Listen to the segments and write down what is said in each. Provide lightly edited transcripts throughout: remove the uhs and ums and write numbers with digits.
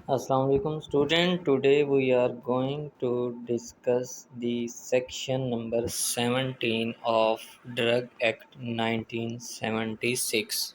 Assalamu alaikum student. Today we are going to discuss the section number 17 of Drug Act 1976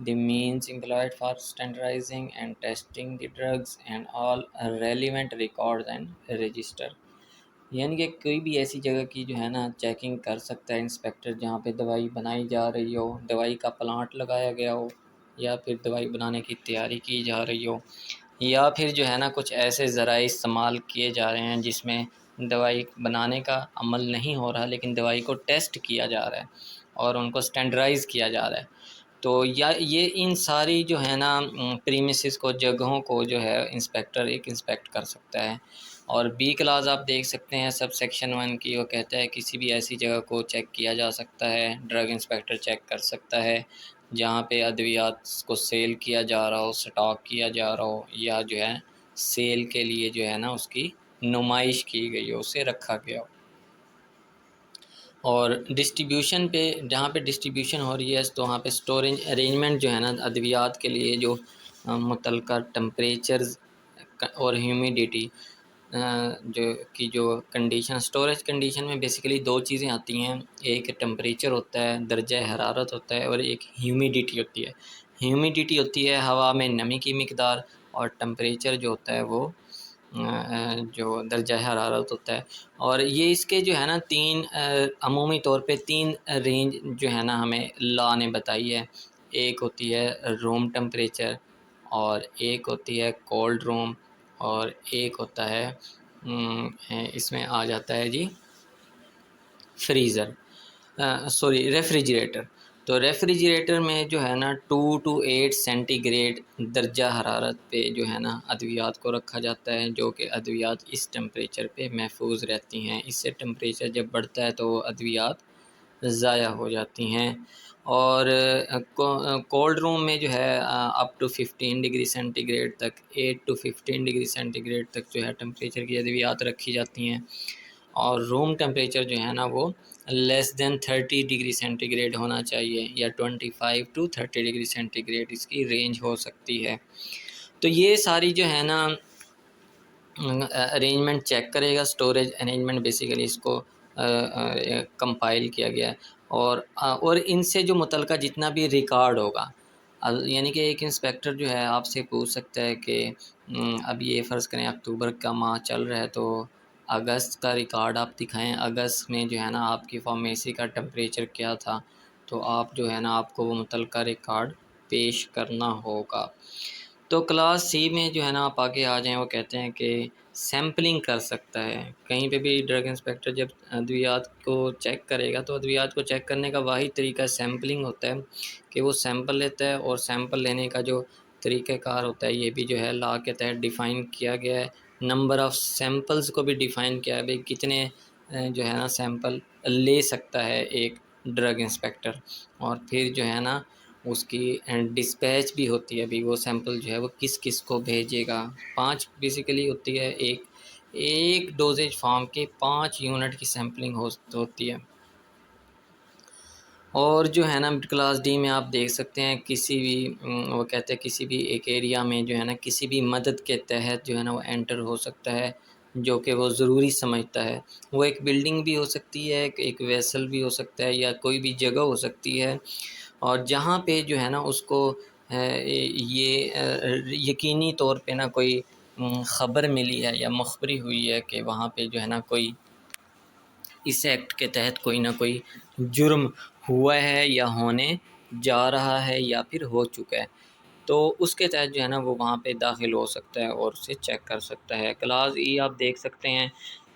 the means employed for standardizing and testing the drugs and all relevant records and register. یعنی کہ کوئی بھی ایسی جگہ کی جو ہے نا چیکنگ کر سکتا ہے انسپیکٹر جہاں پہ دوائی بنائی جا رہی ہو، دوائی کا پلانٹ لگایا گیا ہو، یا پھر دوائی بنانے کی تیاری کی جا رہی ہو، یا پھر جو ہے نا کچھ ایسے ذرائع استعمال کیے جا رہے ہیں جس میں دوائی بنانے کا عمل نہیں ہو رہا لیکن دوائی کو ٹیسٹ کیا جا رہا ہے اور ان کو سٹینڈرائز کیا جا رہا ہے. تو یا یہ ان ساری جو ہے نا پریمیسز کو، جگہوں کو جو ہے انسپیکٹر ایک انسپیکٹ کر سکتا ہے. اور بی کلاس آپ دیکھ سکتے ہیں سب سیکشن 1 کی، وہ کہتا ہے کسی بھی ایسی جگہ کو چیک کیا جا سکتا ہے، ڈرگ انسپیکٹر چیک کر سکتا ہے جہاں پہ ادویات کو سیل کیا جا رہا ہو، سٹاک کیا جا رہا ہو، یا جو ہے سیل کے لیے جو ہے نا اس کی نمائش کی گئی ہو، اسے رکھا گیا ہو. اور ڈسٹریبیوشن پہ، جہاں پہ ڈسٹریبیوشن ہو رہی ہے تو وہاں پہ سٹوریج ارینجمنٹ جو ہے نا ادویات کے لیے جو متعلقہ ٹمپریچرز اور ہیومیڈیٹی جو کنڈیشن، سٹوریج کنڈیشن میں بیسیکلی دو چیزیں آتی ہیں، ایک ٹمپریچر ہوتا ہے، درجہ حرارت ہوتا ہے، اور ایک ہیومیڈیٹی ہوتی ہے. ہیومیڈیٹی ہوتی ہے ہوا میں نمی کی مقدار، اور ٹمپریچر جو ہوتا ہے وہ جو درجہ حرارت ہوتا ہے. اور یہ اس کے جو ہے نا تین عمومی طور پہ تین رینج جو ہے نا ہمیں لا نے بتائی ہے. ایک ہوتی ہے روم ٹمپریچر، اور ایک ہوتی ہے کولڈ روم، اور ایک ہوتا ہے اس میں آ جاتا ہے جی فریزر، ریفریجریٹر. تو ریفریجریٹر میں جو ہے نا 2 to 8 سینٹی گریڈ درجہ حرارت پہ جو ہے نا ادویات کو رکھا جاتا ہے، جو کہ ادویات اس ٹمپریچر پہ محفوظ رہتی ہیں. اس سے ٹمپریچر جب بڑھتا ہے تو ادویات ضائع ہو جاتی ہیں. اور کولڈ روم میں جو ہے up to 15 degree centigrade تک، 8 to 15 ڈگری سینٹی گریڈ تک جو ہے ٹمپریچر کی ادویات رکھی جاتی ہیں. اور روم ٹمپریچر جو ہے نا وہ لیس دین 30 ڈگری سینٹی گریڈ ہونا چاہیے، یا 25 to 30 ڈگری سینٹی گریڈ اس کی رینج ہو سکتی ہے. تو یہ ساری جو ہے نا ارینجمنٹ چیک کرے گا. سٹوریج ارینجمنٹ بیسیکلی اس کو کمپائل کیا گیا ہے. اور ان سے جو متعلقہ جتنا بھی ریکارڈ ہوگا، یعنی کہ ایک انسپیکٹر جو ہے آپ سے پوچھ سکتا ہے کہ اب یہ فرض کریں اکتوبر کا ماہ چل رہا ہے تو اگست کا ریکارڈ آپ دکھائیں، اگست میں جو ہے نا آپ کی فارمیسی کا ٹمپریچر کیا تھا، تو آپ جو ہے نا آپ کو وہ متعلقہ ریکارڈ پیش کرنا ہوگا. تو کلاس سی میں جو ہے نا آپ آگے آ جائیں، وہ کہتے ہیں کہ سیمپلنگ کر سکتا ہے. کہیں پہ بھی ڈرگ انسپیکٹر جب ادویات کو چیک کرے گا تو ادویات کو چیک کرنے کا واحد طریقہ سیمپلنگ ہوتا ہے کہ وہ سیمپل لیتا ہے، اور سیمپل لینے کا جو طریقہ کار ہوتا ہے یہ بھی جو ہے لا کے تحت ڈیفائن کیا گیا ہے. نمبر آف سیمپلز کو بھی ڈیفائن کیا ہے، بھئی کتنے جو ہے نا سیمپل لے سکتا ہے ایک ڈرگ انسپیکٹر. اور پھر جو ہے نا اس کی ڈسپیچ بھی ہوتی ہے، ابھی وہ سیمپل جو ہے وہ کس کس کو بھیجے گا. 5 بیسیکلی ہوتی ہے، ایک ڈوزیج فارم کے 5 یونٹ کی سیمپلنگ ہوتی ہے. اور جو ہے نا کلاس ڈی میں آپ دیکھ سکتے ہیں کسی بھی وہ کہتے ہیں کسی بھی ایک ایریا میں جو ہے نا کسی بھی مدد کے تحت جو ہے نا وہ انٹر ہو سکتا ہے جو کہ وہ ضروری سمجھتا ہے. وہ ایک بلڈنگ بھی ہو سکتی ہے، ایک ویسل بھی ہو سکتا ہے، یا کوئی بھی جگہ ہو سکتی ہے، اور جہاں پہ جو ہے نا اس کو یہ یقینی طور پہ نا کوئی خبر ملی ہے یا مخبری ہوئی ہے کہ وہاں پہ جو ہے نا کوئی اس ایکٹ کے تحت کوئی نہ کوئی جرم ہوا ہے یا ہونے جا رہا ہے یا پھر ہو چکا ہے، تو اس کے تحت جو ہے نا وہ وہاں پہ داخل ہو سکتا ہے اور اسے چیک کر سکتا ہے. کلاس ای آپ دیکھ سکتے ہیں،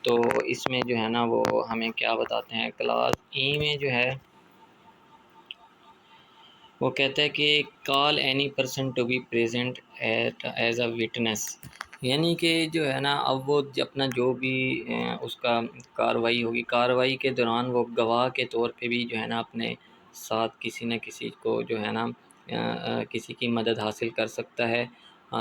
تو اس میں جو ہے نا وہ ہمیں کیا بتاتے ہیں. کلاس ای میں جو ہے وہ کہتا ہے کہ call any person to be present as a witness. یعنی کہ جو ہے نا اب وہ اپنا جو بھی اس کا کارروائی ہوگی، کارروائی کے دوران وہ گواہ کے طور پہ بھی جو ہے نا اپنے ساتھ کسی نہ کسی کو جو ہے نا کسی کی مدد حاصل کر سکتا ہے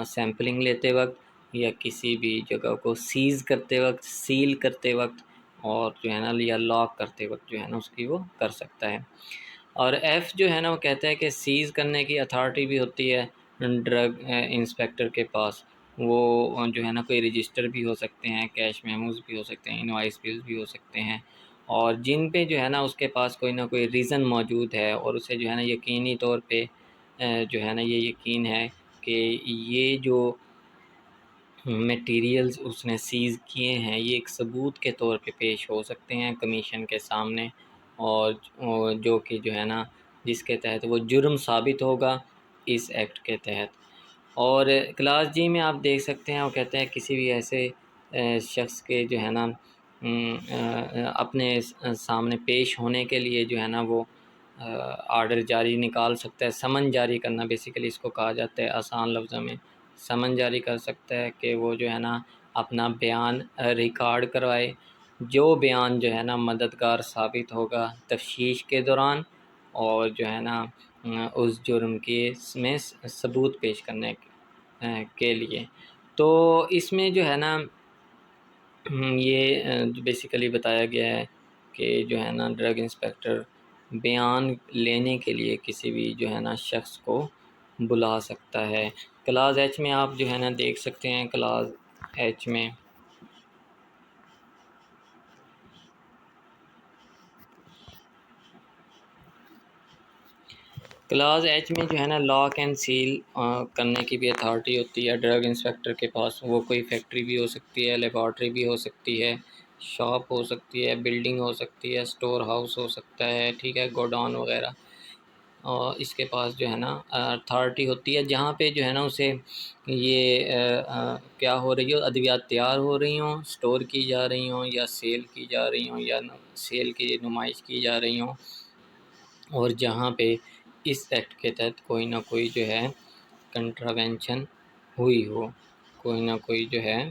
سیمپلنگ لیتے وقت، یا کسی بھی جگہ کو سیز کرتے وقت، سیل کرتے وقت، اور جو ہے نا یا لاک کرتے وقت جو ہے نا اس کی وہ کر سکتا ہے. اور ایف جو ہے نا وہ کہتا ہے کہ سیز کرنے کی اتھارٹی بھی ہوتی ہے ڈرگ انسپیکٹر کے پاس. وہ جو ہے نا کوئی رجسٹر بھی ہو سکتے ہیں، کیش میموز بھی ہو سکتے ہیں، انوائس بلز بھی ہو سکتے ہیں، اور جن پہ جو ہے نا اس کے پاس کوئی نہ کوئی ریزن موجود ہے اور اسے جو ہے نا یقینی طور پہ جو ہے نا یہ یقین ہے کہ یہ جو میٹیریلز اس نے سیز کیے ہیں یہ ایک ثبوت کے طور پہ پیش ہو سکتے ہیں کمیشن کے سامنے، اور جو کہ جو ہے نا جس کے تحت وہ جرم ثابت ہوگا اس ایکٹ کے تحت۔ اور کلاس جی میں آپ دیکھ سکتے ہیں وہ کہتے ہیں کسی بھی ایسے شخص کے جو ہے نا اپنے سامنے پیش ہونے کے لیے جو ہے نا وہ آرڈر جاری نکال سکتا ہے، سمن جاری کرنا بیسیکلی اس کو کہا جاتا ہے آسان لفظوں میں، سمن جاری کر سکتا ہے کہ وہ جو ہے نا اپنا بیان ریکارڈ کروائے، جو بیان جو ہے نا مددگار ثابت ہوگا تفتیش کے دوران، اور جو ہے نا اس جرم کے میں ثبوت پیش کرنے کے لیے۔ تو اس میں جو ہے نا یہ بیسیکلی بتایا گیا ہے کہ جو ہے نا ڈرگ انسپیکٹر بیان لینے کے لیے کسی بھی جو ہے نا شخص کو بلا سکتا ہے۔ کلاس ایچ میں آپ جو ہے نا دیکھ سکتے ہیں، کلاس ایچ میں کلاس ایچ میں جو ہے نا لاک اینڈ سیل کرنے کی بھی اتھارٹی ہوتی ہے ڈرگ انسپیکٹر کے پاس۔ وہ کوئی فیکٹری بھی ہو سکتی ہے، لیبارٹری بھی ہو سکتی ہے، شاپ ہو سکتی ہے، بلڈنگ ہو سکتی ہے، اسٹور ہاؤس ہو سکتا ہے، ٹھیک ہے، گوڈاؤن وغیرہ، اور اس کے پاس جو ہے نا اتھارٹی ہوتی ہے جہاں پہ جو ہے نا اسے یہ کیا ہو رہی ہو، ادویات تیار ہو رہی ہوں، اسٹور کی جا رہی ہوں، یا سیل کی جا رہی ہوں، یا سیل کی نمائش کی جا رہی ہوں، اور جہاں پہ اس ایکٹ کے تحت کوئی نہ کوئی جو ہے کنٹراوینشن ہوئی ہو، کوئی نہ کوئی جو ہے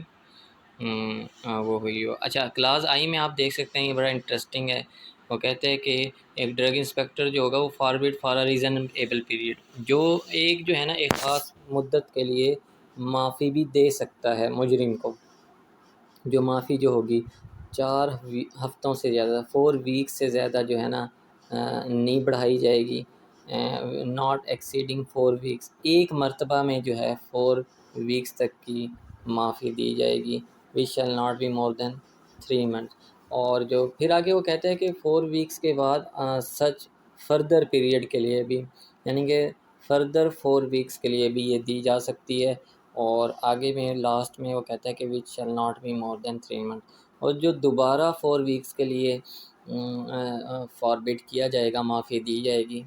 وہ ہوئی ہو۔ اچھا، کلاس آئی میں آپ دیکھ سکتے ہیں یہ بڑا انٹرسٹنگ ہے۔ وہ کہتے ہیں کہ ایک ڈرگ انسپیکٹر جو ہوگا وہ forward for a reasonable period, جو ایک جو ہے نا ایک خاص مدت کے لیے معافی بھی دے سکتا ہے مجرم کو، جو معافی جو ہوگی 4 ہفتوں سے زیادہ، 4 ویکس سے زیادہ جو ہے نا نہیں بڑھائی جائے گی، ناٹ ایکسیڈنگ 4 ویکس، ایک مرتبہ میں جو ہے 4 ویکس تک کی معافی دی جائے گی، we shall not be more than 3 month. اور جو پھر آگے وہ کہتے ہیں کہ 4 ویکس کے بعد سچ فردر پیریڈ کے لیے بھی، یعنی کہ فردر 4 ویکس کے لیے بھی یہ دی جا سکتی ہے، اور آگے میں لاسٹ میں وہ کہتا ہے کہ which shall not be more than 3 month. اور جو دوبارہ 4 ویکس کے لیے فاربٹ کیا جائے گا، معافی دی جائے گی،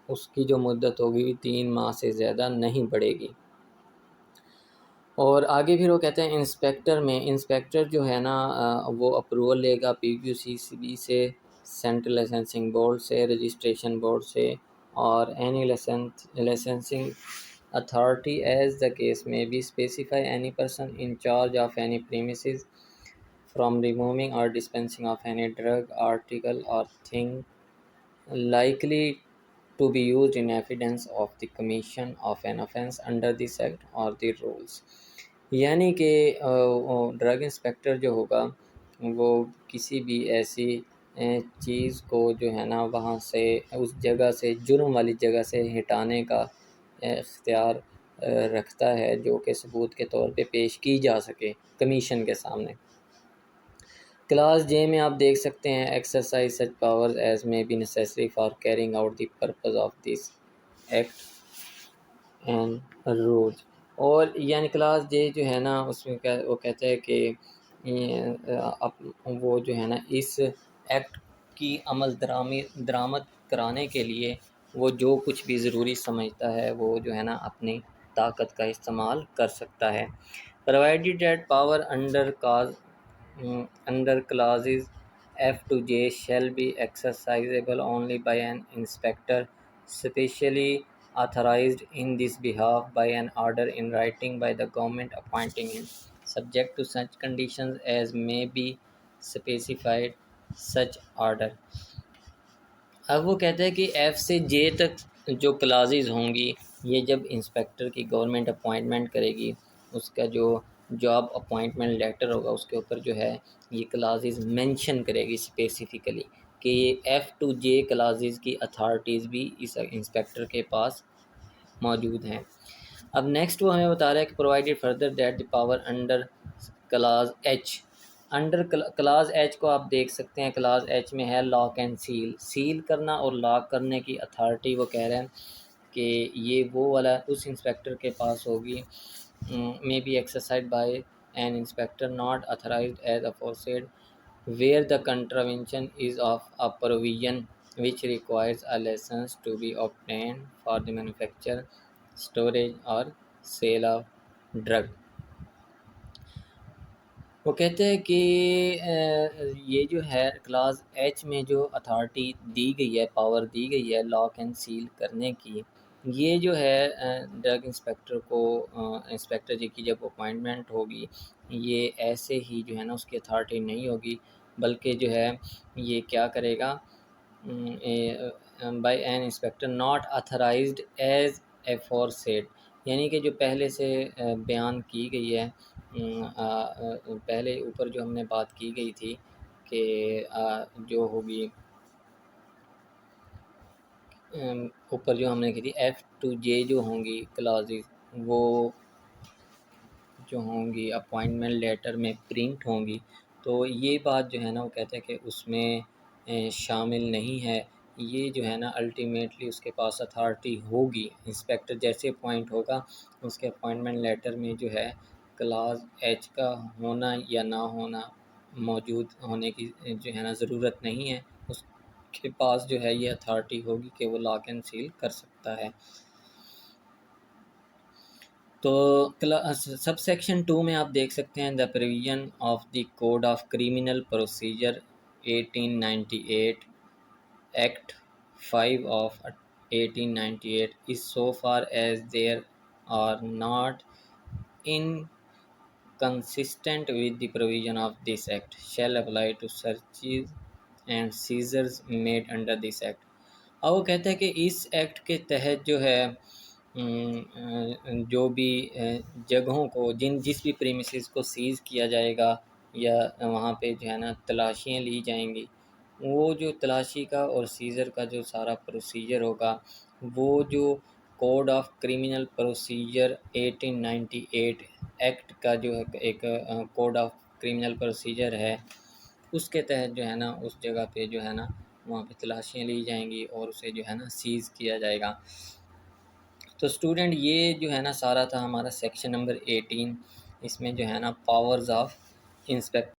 اس کی جو مدت ہوگی 3 ماہ سے زیادہ نہیں بڑھے گی۔ اور آگے پھر وہ کہتے ہیں انسپیکٹر جو ہے نا وہ اپروول لے گا P Q C C B سے، سینٹرل لائسنسنگ بورڈ سے، رجسٹریشن بورڈ سے، اور any licensing authority as the case may be specify any person in charge of any premises from removing or dispensing of any drug article or thing likely to be used in evidence of the commission of an offence under this act or the rules۔ یعنی کہ drug inspector جو ہوگا وہ کسی بھی ایسی چیز کو جو ہے نا وہاں سے، اس جگہ سے، جرم والی جگہ سے ہٹانے کا اختیار رکھتا ہے جو کہ ثبوت کے طور پہ پیش کی جا سکے کمیشن کے سامنے۔ کلاس جے میں آپ دیکھ سکتے ہیں exercise such powers as may be necessary for carrying out the purpose of this act and rules. اور یعنی کلاس جے جو ہے نا اس میں وہ کہتا ہے کہ وہ جو ہے نا اس ایکٹ کی عمل درآمد کرانے کے لیے وہ جو کچھ بھی ضروری سمجھتا ہے وہ جو ہے نا اپنی طاقت کا استعمال کر سکتا ہے۔ provided that power under clauses F to J shall be exercisable only by an inspector specially authorized in this behalf by an order in writing by the government appointing him, subject to such conditions as may be specified such order۔ اب وہ کہتے ہیں کہ F سے جے تک جو clauses ہوں گی یہ جب انسپیکٹر کی گورنمنٹ اپوائنٹمنٹ کرے گی، اس کا جو جاب اپوائنٹمنٹ لیٹر ہوگا اس کے اوپر جو ہے یہ کلازز مینشن کرے گی اسپیسیفکلی کہ یہ ایف ٹو جے کلازز کی اتھارٹیز بھی اس انسپیکٹر کے پاس موجود ہیں۔ اب نیکسٹ وہ ہمیں بتا رہا ہے کہ provided further that the power under clause H, under clause H کو آپ دیکھ سکتے ہیں، کلاز ایچ میں ہے لاک اینڈ سیل، سیل کرنا اور لاک کرنے کی اتھارٹی وہ کہہ رہے ہیں کہ یہ وہ والا اس انسپیکٹر کے پاس ہوگی. may be exercised by an inspector not authorized as aforesaid where the contravention is of a provision which requires a license to be obtained for the manufacture, storage or sale of drug. وہ کہتے ہیں کہ یہ جو ہے class H میں جو authority دی گئی ہے، پاور دی گئی ہے لاک اینڈ سیل کرنے کی، یہ جو ہے ڈرگ انسپیکٹر کو انسپیکٹر جی کی جب اپوائنٹمنٹ ہوگی، یہ ایسے ہی جو ہے نا اس کی اتھارٹی نہیں ہوگی، بلکہ جو ہے یہ کیا کرے گا، by an inspector not authorized as aforesaid, یعنی کہ جو پہلے سے بیان کی گئی ہے، پہلے اوپر جو ہم نے بات کی گئی تھی کہ جو ہوگی اوپر جو ہم نے کی تھی ایف ٹو جے جو ہوں گی کلازز، وہ جو ہوں گی اپوائنٹمنٹ لیٹر میں پرنٹ ہوں گی، تو یہ بات جو ہے نا وہ کہتے ہیں کہ اس میں شامل نہیں ہے. یہ جو ہے نا الٹیمیٹلی اس کے پاس اتھارٹی ہوگی، انسپیکٹر جیسے اپوائنٹ ہوگا اس کے اپوائنٹمنٹ لیٹر میں جو ہے کلاس ایچ کا ہونا یا نہ ہونا، موجود ہونے کی جو ہے نا ضرورت نہیں ہے، اس کے پاس جو ہے یہ اتھارٹی ہوگی کہ وہ لاک اینڈ سیل کر سکتا ہے. تو سب سیکشن 2 میں آپ دیکھ سکتے ہیں the provision of the code of criminal procedure 1898 act 5 of 1898 is so far as there are not inconsistent with the provision of this act shall apply to searches and seizures made under this act. اب وہ کہتا ہے کہ اس act کے تحت جو ہے جو بھی جگہوں کو جس بھی پریمیسز کو سیز کیا جائے گا یا وہاں پہ جو ہے نا تلاشیاں لی جائیں گی، وہ جو تلاشی کا اور سیزر کا جو سارا پروسیجر ہوگا، وہ جو code of criminal procedure 1898 act کا جو ایک کوڈ آف کریمنل پروسیجر ہے، اس کے تحت جو ہے نا اس جگہ پہ جو ہے نا وہاں پہ تلاشیاں لی جائیں گی اور اسے جو ہے نا سیز کیا جائے گا. تو اسٹوڈنٹ یہ جو ہے نا سارا تھا ہمارا سیکشن نمبر 18، اس میں جو ہے نا پاورز آف انسپیکٹر